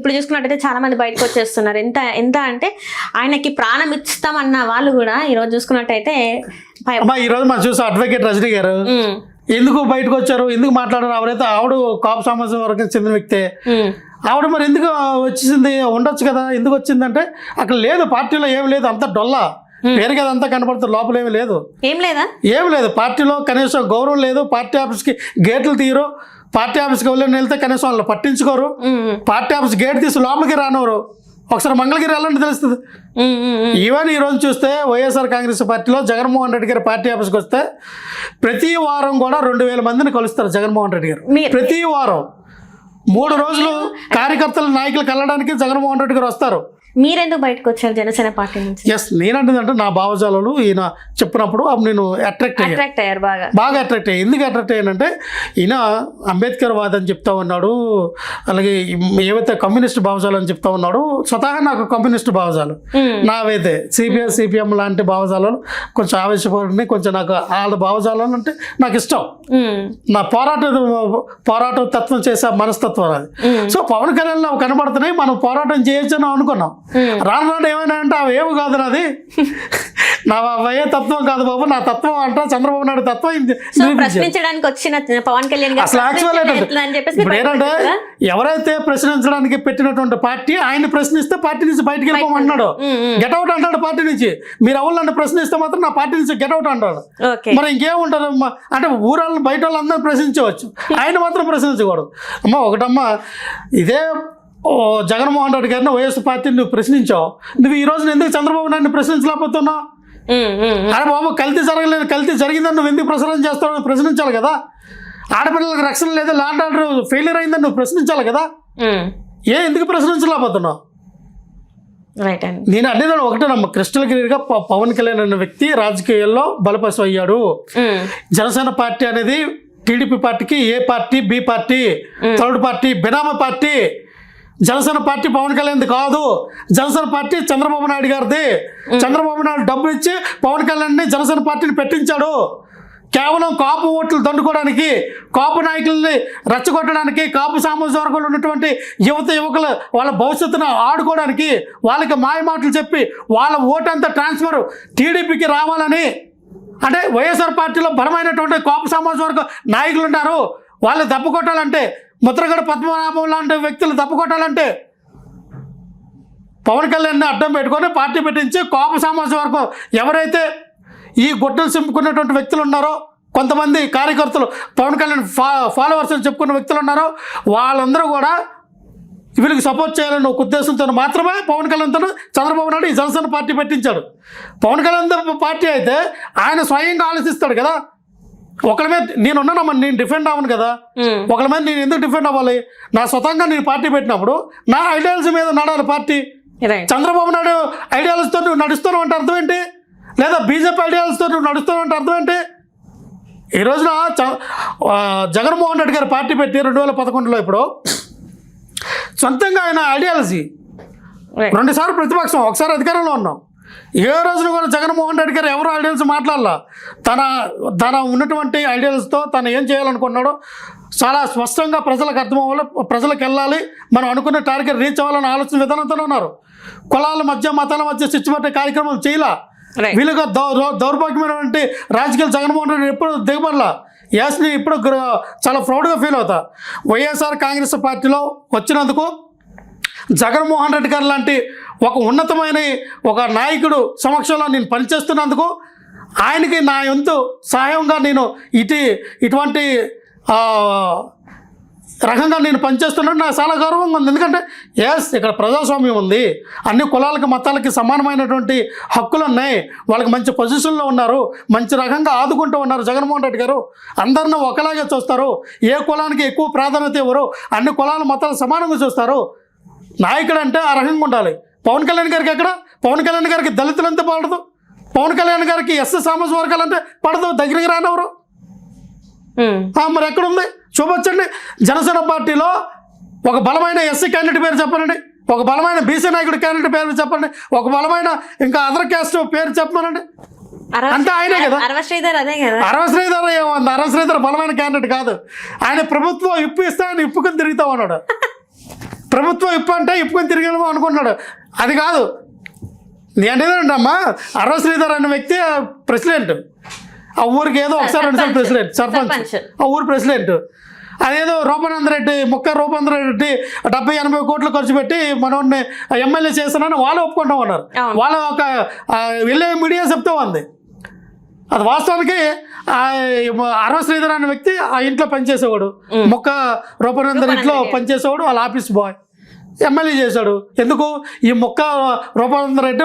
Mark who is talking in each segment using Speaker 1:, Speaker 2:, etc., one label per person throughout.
Speaker 1: ఇప్పుడు చూసుకున్నట్టయితే చాలా మంది బయటకు వచ్చేస్తున్నారు. ఎంత ఎంత అంటే ఆయనకి ప్రాణం ఇస్తామన్న వాళ్ళు కూడా ఈరోజు చూసుకున్నట్టయితే
Speaker 2: ఈ రోజు మనం చూసాం అడ్వకేట్ రజనీ గారు ఎందుకు బయటకు వచ్చారు, ఎందుకు మాట్లాడారు? ఎవరైతే ఆవిడ కాపు సమాజం వరకు చెందిన వ్యక్తే, ఆవిడ మరి ఎందుకు వచ్చేసింది? ఉండొచ్చు కదా, ఎందుకు వచ్చిందంటే అక్కడ లేదు, పార్టీలో ఏం లేదు, అంత డొల్లా పేరుకి అదంతా కనపడుతుంది, లోపల ఏమి లేదు, ఏం లేదు. పార్టీలో కనీసం గౌరవం లేదు, పార్టీ ఆఫీస్కి గేట్లు తీయరు, పార్టీ ఆఫీస్కి వెళ్తే కనీసం వాళ్ళు పట్టించుకోరు, పార్టీ ఆఫీస్ గేట్ తీసి లోపలికి రానివ్వరు. ఒకసారి మంగళగిరి వెళ్ళండి తెలుస్తుంది. ఈవెన్ ఈ రోజు చూస్తే వైఎస్ఆర్ కాంగ్రెస్ పార్టీలో జగన్మోహన్ రెడ్డి గారి పార్టీ ఆఫీస్కి వస్తే ప్రతి వారం కూడా 2000 మందిని కలుస్తారు జగన్మోహన్ రెడ్డి గారు. ప్రతి వారం 3 రోజులు కార్యకర్తలు నాయకులు కలవడానికి జగన్మోహన్ రెడ్డి గారు వస్తారు.
Speaker 1: మీరెందుకు బయటకు వచ్చారు జనసేన పార్టీ నుంచి?
Speaker 2: ఎస్, నేనంటే నా భావజాలను ఈయన చెప్పినప్పుడు నేను అట్రాక్ట్
Speaker 1: అయ్యారు,
Speaker 2: బాగా అట్రాక్ట్ అయ్యాను. ఎందుకు అట్రాక్ట్ అయ్యానంటే ఈయన అంబేద్కర్ వాదం చెప్తా ఉన్నాడు, అలాగే ఏవైతే కమ్యూనిస్ట్ భావజాలు అని చెప్తా ఉన్నాడు. స్వతహా నాకు కమ్యూనిస్ట్ భావజాలు నావైతే సిపిఎం లాంటి భావజాలు కొంచెం ఆవేశపడి కొంచెం నాకు వాళ్ళ భావజాలను అంటే నాకు ఇష్టం. నా పోరాట తత్వం చేసే మనస్తత్వం అది. సో పవన్ కళ్యాణ్ కనబడుతున్నాయి, మనం పోరాటం చేయొచ్చు అని అనుకున్నాం. రాను ఏమైనా అంటే అవి ఏమి కాదు, నాది నా అయ్యే తత్వం కాదు బాబు, నా తత్వం అంట చంద్రబాబు నాయుడు తత్వం.
Speaker 1: ప్రశ్నించడానికి వచ్చిన పవన్ కళ్యాణ్
Speaker 2: అసలు యాక్చువల్ ఇప్పుడు ఏంటంటే ఎవరైతే ప్రశ్నించడానికి పెట్టినటువంటి పార్టీ ఆయన ప్రశ్నిస్తే పార్టీ నుంచి బయటకు వెళ్ళిపోమన్నాడు, గెట్అవుట్ అంటాడు పార్టీ నుంచి. మీరు ఎవరు ప్రశ్నిస్తే మాత్రం నా పార్టీ నుంచి గెట్అవుట్ అంటాడు. మరి ఇంకేముంటారు అంటే ఊరాళ్ళు బయట వాళ్ళందరూ ప్రశ్నించవచ్చు, ఆయన మాత్రం ప్రశ్నించకూడదు. ఒకటమ్మా, ఇదే జగన్మోహన్ రెడ్డి గారిని వైఎస్ పార్టీని నువ్వు ప్రశ్నించావు, నువ్వు ఈ రోజు ఎందుకు చంద్రబాబు నాయుడిని ప్రశ్నించలేకపోతున్నావు? అరే బాబు, కల్తీ జరగలేదు, కల్తీ జరిగిందని నువ్వు ఎందుకు ప్రసారం చేస్తావు? ప్రశ్నించాలి కదా. ఆడపిల్లలకు రక్షణ లేదు, ల్యాండ్ ఆర్డర్ ఫెయిలియర్ అయిందని నువ్వు ప్రశ్నించాలి కదా. ఎందుకు ప్రశ్నించలేకపోతున్నావు? నేను అనేది ఒకటేనమ్మా, కృష్ణగిరిగా పవన్ కళ్యాణ్ అనే వ్యక్తి రాజకీయాల్లో బలపశు అయ్యాడు. జనసేన పార్టీ అనేది టీడీపీ పార్టీకి A party, B party, third party, బినామీ పార్టీ. జనసేన పార్టీ పవన్ కళ్యాణ్ది కాదు, జనసేన పార్టీ చంద్రబాబు నాయుడు గారిది. చంద్రబాబు నాయుడు డబ్బులు ఇచ్చి పవన్ కళ్యాణ్ని జనసేన పార్టీని పెట్టించాడు. కేవలం కాపు ఓట్లు దండుకోవడానికి, కాపు నాయకుల్ని రెచ్చగొట్టడానికి, కాపు సామాజిక వర్గంలో ఉన్నటువంటి యువకులు వాళ్ళ భవిష్యత్తును ఆడుకోవడానికి, వాళ్ళకి మాయ మాటలు చెప్పి వాళ్ళ ఓటంతా ట్రాన్స్ఫర్ టీడీపీకి రావాలని. అంటే వైఎస్ఆర్ పార్టీలో బలమైనటువంటి కాపు సామాజిక వర్గ నాయకులు ఉంటారు, వాళ్ళు దెబ్బకొట్టాలంటే, ముద్రగడ పద్మనాభం లాంటి వ్యక్తులు దెబ్బకొట్టాలంటే పవన్ కళ్యాణ్ని అడ్డం పెట్టుకొని పార్టీ పెట్టించి కాపు సామాజిక వర్గం ఎవరైతే ఈ గుడ్డలు చింపుకున్నటువంటి వ్యక్తులు ఉన్నారో, కొంతమంది కార్యకర్తలు పవన్ కళ్యాణ్ ఫాలోవర్స్ అని చెప్పుకున్న వ్యక్తులు ఉన్నారో, వాళ్ళందరూ కూడా వీళ్ళకి సపోర్ట్ చేయాలన్న ఒక ఉద్దేశంతో మాత్రమే పవన్ కళ్యాణ్తో చంద్రబాబు నాయుడు ఈ జనసేన పార్టీ పెట్టించాడు. పవన్ కళ్యాణ్ పార్టీ అయితే ఆయన స్వయంగా ఆలోచిస్తాడు కదా. ఒకళ్ళ మీద నేనున్నానమ్మా, నేను డిఫెండ్ అవ్వను కదా. ఒకళ్ళ మీద నేను ఎందుకు డిఫెండ్ అవ్వాలి? నా స్వతంగా నేను పార్టీ పెట్టినప్పుడు నా ఐడియాలజీ మీద నడాలి పార్టీ. చంద్రబాబు నాయుడు ఐడియాలజీతో నువ్వు నడుస్తున్నావు అంటే అర్థం ఏంటి? లేదా బీజేపీ ఐడియాలజీతో నువ్వు నడుస్తున్నావు అంటే అర్థం ఏంటి? ఈ రోజున జగన్మోహన్ రెడ్డి గారు పార్టీ పెట్టి 2011లో ఇప్పుడు సొంతంగా ఆయన ఐడియాలజీ 2 సార్లు ప్రతిపక్షం, ఒకసారి అధికారంలో ఉన్నాం. ఏ రోజున కూడా జగన్మోహన్ రెడ్డి గారు ఎవరు ఐడియాలజీ మాట్లాడాల. తన ఉన్నటువంటి ఐడియాలజీతో తను ఏం చేయాలనుకున్నాడో చాలా స్పష్టంగా ప్రజలకు అర్థం అవ్వాలి, ప్రజలకు వెళ్ళాలి, మనం అనుకున్న టార్గెట్ రీచ్ అవ్వాలని ఆలోచన విధానంతో ఉన్నారు. కులాల మధ్య మతాల మధ్య చిచ్చుపట్టే కార్యక్రమం చేయాల. వీళ్ళుగా దౌర్భాగ్యమైనటువంటి రాజకీయాలు జగన్మోహన్ రెడ్డి ఎప్పుడు దిగబడలా. యాస్ని ఇప్పుడు చాలా ప్రౌడ్గా ఫీల్ అవుతా. వైఎస్ఆర్ కాంగ్రెస్ పార్టీలో వచ్చినందుకు జగన్మోహన్ రెడ్డి గారు లాంటి ఒక ఉన్నతమైన ఒక నాయకుడు సమక్షంలో నేను పనిచేస్తున్నందుకు ఆయనకి నా వంతు సహాయంగా నేను ఇటువంటి రకంగా నేను పనిచేస్తున్నాను. నాకు చాలా గౌరవంగా ఉంది. ఎందుకంటే ఇక్కడ ప్రజాస్వామ్యం ఉంది, అన్ని కులాలకి మతాలకి సమానమైనటువంటి హక్కులు ఉన్నాయి, వాళ్ళకి మంచి పొజిషన్లో ఉన్నారు, మంచి రకంగా ఆదుకుంటూ ఉన్నారు జగన్మోహన్ రెడ్డి గారు. అందరినీ ఒకలాగే చూస్తారు, ఏ కులానికి ఎక్కువ ప్రాధాన్యత ఇవ్వరు, అన్ని కులాల మతాలు సమానంగా చూస్తారు. నాయకుడు అంటే ఆ రకంగా ఉండాలి. పవన్ కళ్యాణ్ గారికి ఎక్కడ? పవన్ కళ్యాణ్ గారికి దళితులంతా పడదు, పవన్ కళ్యాణ్ గారికి ఎస్సీ సామాజిక వర్గాలంటే పడదు, దగ్గరికి రానివ్వరు. మరి ఎక్కడుంది చూపొచ్చండి. జనసేన పార్టీలో ఒక బలమైన ఎస్సీ క్యాండిడేట్ పేరు చెప్పనండి, ఒక బలమైన బీసీ నాయకుడి క్యాండిడేట్ పేరు చెప్పండి, ఒక బలమైన ఇంకా అదర్ క్యాస్ట్ పేరు చెప్పమనండి. అంతా ఆయనే కదా.
Speaker 1: అరవశ్రీధర్
Speaker 2: ఏమన్నా? అరవశ్రీధర్ బలమైన క్యాండిడేట్ కాదు. ఆయన ప్రభుత్వం ఇప్పు ఇస్తే ఆయన ఇప్పుకొని తిరుగుతామన్నాడు. ప్రభుత్వం అంటే ఇప్పుకొని తిరిగేమో అనుకుంటున్నాడు. అది కాదు, నేనేదండి అమ్మా, అర్ర శ్రీధర్ అనే వ్యక్తి ప్రెసిడెంట్, ఆ ఊరికి ఏదో ఒకసారి రెండుసార్లు ప్రెసిడెంట్, సర్పంచ్, ఆ ఊరు ప్రెసిడెంట్. అదేదో రూపనందరెడ్డి రూపనందరెడ్డి 70-80 కోట్లు ఖర్చు పెట్టి మనోడిని ఎమ్మెల్యే చేస్తానని వాళ్ళు ఒప్పుకుంటాం అన్నారు. వాళ్ళ ఒక వెళ్ళే మీడియా చెప్తా ఉంది. అది వాస్తవానికి అర్ర శ్రీధర్ అనే వ్యక్తి ఆ ఇంట్లో పనిచేసేవాడు, రూపనందర్ ఇంట్లో పనిచేసేవాడు, వాళ్ళ ఆఫీస్ బాయ్ ఎమ్మెల్యే చేశాడు. ఎందుకు ఈ రూపానందర్ రెడ్డి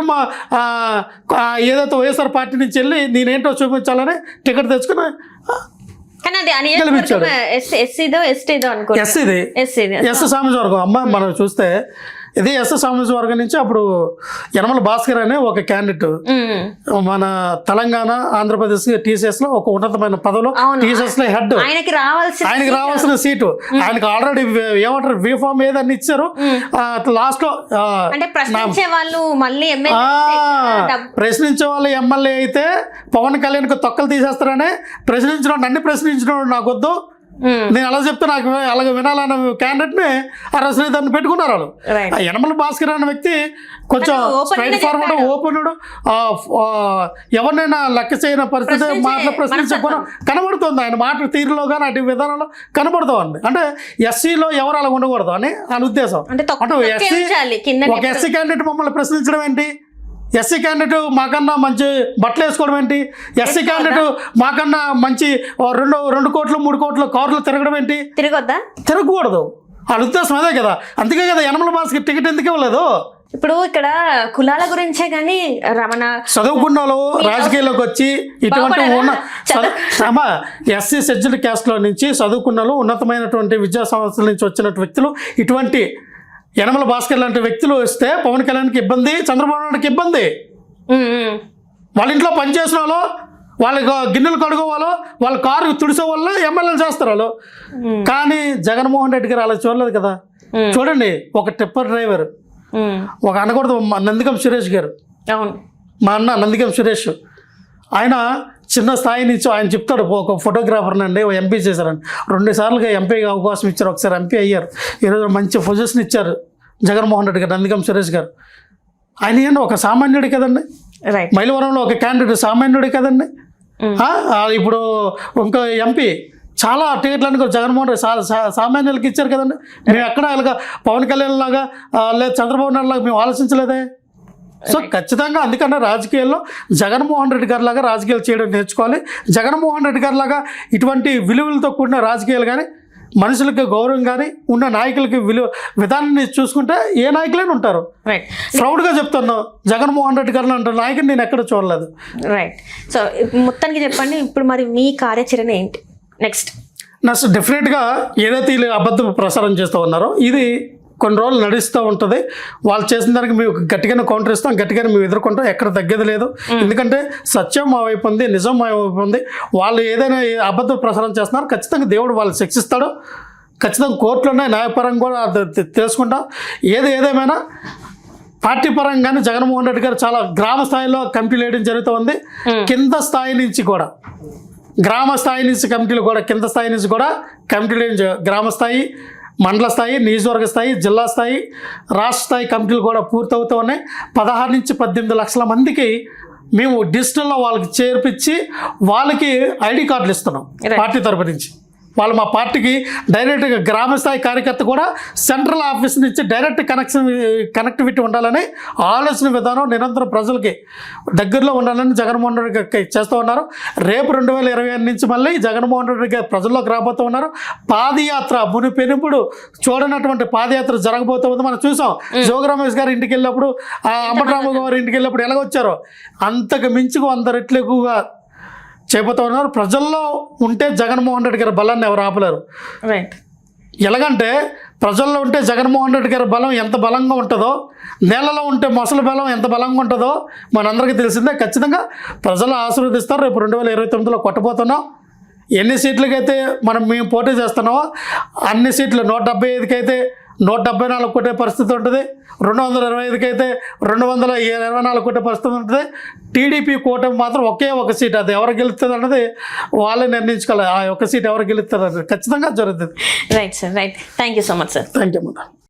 Speaker 2: ఏదైతే వైఎస్ఆర్ పార్టీ నుంచి వెళ్ళి నేనేంటో చూపించాలని టికెట్ తెచ్చుకుని గెలిపించాడు. ఎస్ సామాజిక అమ్మ మనం చూస్తే ఇది ఎస్ సామాజిక వర్గం నుంచి అప్పుడు యనమల భాస్కర్ అనే ఒక క్యాండిడేట్ మన తెలంగాణ ఆంధ్రప్రదేశ్ టీసీఎస్ లో ఒక ఉన్నతమైన పదవిలో టీసీఎస్ లో హెడ్, ఆయనకి రావాల్సిన సీటు ఆయనకి ఆల్రెడీ ఏమంటారు బీఫామ్ ఏదన్నా ఇచ్చారు. లాస్ట్ లో ప్రశ్నించే వాళ్ళు ఎమ్మెల్యే అయితే పవన్ కళ్యాణ్ కు తొక్కలు తీసేస్తారని నన్ను ప్రశ్నించిన నాకు వద్దు, నేను అలా చెప్తే నాకు అలాగే వినాలన్న క్యాండిడేట్ ని అర్ర శ్రీధర్ని పెట్టుకున్నారు వాళ్ళు. యనమల భాస్కర్ అనే వ్యక్తి కొంచెం స్ట్రైట్ ఫార్వర్డ్, ఓపెనుడు, ఎవరినైనా లెక్క చేయని పరిస్థితి, మాటలు ప్రశ్నించే గుణం కనబడుతుంది ఆయన మాట తీరులో కానీ అటు విధానంలో కనబడుతుంది. అంటే ఎస్సీలో ఎవరు అలా ఉండకూడదు అని ఆయన ఉద్దేశం. అంటే ఒక ఎస్సీ క్యాండిడేట్ మమ్మల్ని ప్రశ్నించడం ఏంటి, ఎస్సీ క్యాండిడేట్ మాకన్నా మంచి బట్టలు వేసుకోవడం ఏంటి, ఎస్సీ క్యాండిడేట్ మాకన్నా మంచి 2 కోట్లు 3 కోట్ల కార్లు తిరగడం ఏంటి, తిరగకూడదు. వాళ్ళ ఉద్దేశం అదే కదా. అందుకే కదా యనమల భాస్కర్ టికెట్ ఎందుకు ఇవ్వలేదు.
Speaker 1: ఇప్పుడు ఇక్కడ కులాల గురించే కానీ రమణ
Speaker 2: చదువుకున్న వాళ్ళు రాజకీయాల్లోకి వచ్చి ఇటువంటి ఎస్సీ షెడ్యూల్డ్ క్యాస్ట్లో నుంచి చదువుకున్న వాళ్ళు ఉన్నతమైనటువంటి విద్యా సంస్థల నుంచి వచ్చిన వ్యక్తులు, ఇటువంటి యనమల భాస్కర్ లాంటి వ్యక్తులు వస్తే పవన్ కళ్యాణ్కి ఇబ్బంది, చంద్రబాబు నాయుడుకి ఇబ్బంది. వాళ్ళ ఇంట్లో పనిచేసిన వాళ్ళు, వాళ్ళకి గిన్నెలు కడుగోవాలో, వాళ్ళ కారు తుడిసే వల్ల ఎమ్మెల్యేలు చేస్తారు వాళ్ళు. కానీ జగన్మోహన్ రెడ్డి గారు అలా చూడలేదు కదా. చూడండి, ఒక టిప్పర్ డ్రైవర్, ఒక అనకూడదు నందిగం సురేష్ గారు, మా అన్న నందిగం సురేష్, ఆయన చిన్న స్థాయి నుంచి ఆయన చెప్తాడు, ఒక ఫోటోగ్రాఫర్ని అండి ఎంపీ చేశారండి, 2 సార్లుగా ఎంపీగా అవకాశం ఇచ్చారు, ఒకసారి ఎంపీ అయ్యారు, ఈరోజు మంచి పొజిషన్ ఇచ్చారు జగన్మోహన్ రెడ్డి గారు, నందిగం సురేష్ గారు. ఆయన ఏంటి ఒక సామాన్యుడు కదండి, మైలవరంలో ఒక క్యాండిడేట్ సామాన్యుడు కదండి. ఇప్పుడు ఇంకో ఎంపీ చాలా టికెట్లన్నీ కూడా జగన్మోహన్ రెడ్డి సామాన్యులకి ఇచ్చారు కదండి. మేము ఎక్కడ ఇలాగా పవన్ కళ్యాణ్ లాగా లేదా చంద్రబాబు నాయుడు లాగా మేము ఆలోచించలేదే. సో ఖచ్చితంగా అందుకనే రాజకీయాల్లో జగన్మోహన్ రెడ్డి గారి లాగా రాజకీయాలు చేయడం నేర్చుకోవాలి. జగన్మోహన్ రెడ్డి గారి లాగా ఇటువంటి విలువలతో కూడిన రాజకీయాలు కానీ, మనుషులకి గౌరవం కానీ ఉన్న నాయకులకి విధానాన్ని చూసుకుంటే ఏ నాయకులైనా ఉంటారు. ప్రౌడ్గా చెప్తున్నాను, జగన్మోహన్ రెడ్డి గారిని అంటే నాయకుని నేను ఎక్కడ చూడలేదు.
Speaker 1: రైట్. సో మొత్తానికి చెప్పండి, ఇప్పుడు మరి మీ కార్యాచరణ ఏంటి నెక్స్ట్?
Speaker 2: డెఫినెట్గా ఏదైతే వీళ్ళు అబద్ధం ప్రసారం చేస్తూ ఉన్నారో ఇది కొన్ని రోజులు నడుస్తూ ఉంటుంది. వాళ్ళు చేసిన దానికి మేము గట్టిగానే కౌంటర్ ఇస్తాం, గట్టిగానే మేము ఎదుర్కొంటాం, ఎక్కడ తగ్గేది లేదు. ఎందుకంటే సత్యం మా వైపు ఉంది, నిజం మా వైపు ఉంది. వాళ్ళు ఏదైనా అబద్ధం ప్రసారం చేస్తున్నారు, ఖచ్చితంగా దేవుడు వాళ్ళు శిక్షిస్తాడు. ఖచ్చితంగా కోర్టులోనే న్యాయపరంగా కూడా తెలుసుకుంటాం. ఏదేమైనా పార్టీ పరంగానే జగన్మోహన్ రెడ్డి గారు చాలా గ్రామ స్థాయిలో కమిటీలు వేయడం జరుగుతుంది. కింద స్థాయి నుంచి కూడా, గ్రామ స్థాయి నుంచి కమిటీలు కూడా, కింద స్థాయి నుంచి కూడా కమిటీలు గ్రామ స్థాయి, మండల స్థాయి, నియోజకవర్గ స్థాయి, జిల్లా స్థాయి, రాష్ట్ర స్థాయి కమిటీలు కూడా పూర్తవుతూ ఉన్నాయి. 16 నుంచి 18 లక్షల మందికి మేము డిజిటల్లో వాళ్ళకి చేర్పించి వాళ్ళకి ఐడి కార్డులు ఇస్తున్నాం పార్టీ తరపు నుంచి. వాళ్ళు మా పార్టీకి డైరెక్ట్గా గ్రామ స్థాయి కార్యకర్త కూడా సెంట్రల్ ఆఫీస్ నుంచి డైరెక్ట్ కనెక్టివిటీ ఉండాలని ఆలోచన విధానం నిరంతరం ప్రజలకి దగ్గరలో ఉండాలని జగన్మోహన్ రెడ్డి గారు చేస్తూ ఉన్నారు. రేపు 2025 నుంచి మళ్ళీ జగన్మోహన్ రెడ్డి గారు ప్రజల్లోకి రాబోతూ ఉన్నారు. పాదయాత్ర మునిపెనుపుడు చూడనటువంటి పాదయాత్ర జరగబోతూ ఉంది. మనం చూసాం జోగి రమేష్ గారు ఇంటికి వెళ్ళినప్పుడు, అంబటరామ గారు ఇంటికి వెళ్ళినప్పుడు ఎలాగొచ్చారో అంతకు మించి 100 రెట్లు ఎక్కువగా చేయబోతూ ఉన్నారు. ప్రజల్లో ఉంటే జగన్మోహన్ రెడ్డి గారి బలాన్ని ఎవరు ఆపలేరు. ఎలాగంటే ప్రజల్లో ఉంటే జగన్మోహన్ రెడ్డి గారి బలం ఎంత బలంగా ఉంటుందో, నేలలో ఉంటే మొసలి బలం ఎంత బలంగా ఉంటుందో మనందరికీ తెలిసిందే. ఖచ్చితంగా ప్రజలు ఆశీర్వదిస్తారు. రేపు 2029లో కొట్టబోతున్నాం. ఎన్ని సీట్లకైతే మేము పోటీ చేస్తున్నామో అన్ని సీట్లు 175కి అయితే 174 కొట్టే పరిస్థితి ఉంటుంది. 225కి అయితే 224 కొట్టే పరిస్థితి ఉంటుంది. టీడీపీ కూటమి మాత్రం ఒకే ఒక సీట్, అది ఎవరు గెలుస్తుంది అన్నది వాళ్ళే నిర్ణయించుకోవాలి. ఆ ఒక్క సీట్ ఎవరు గెలుస్తారు అది ఖచ్చితంగా జరుగుతుంది.
Speaker 1: Right sir, right. Thank you so much sir.
Speaker 2: Thank you.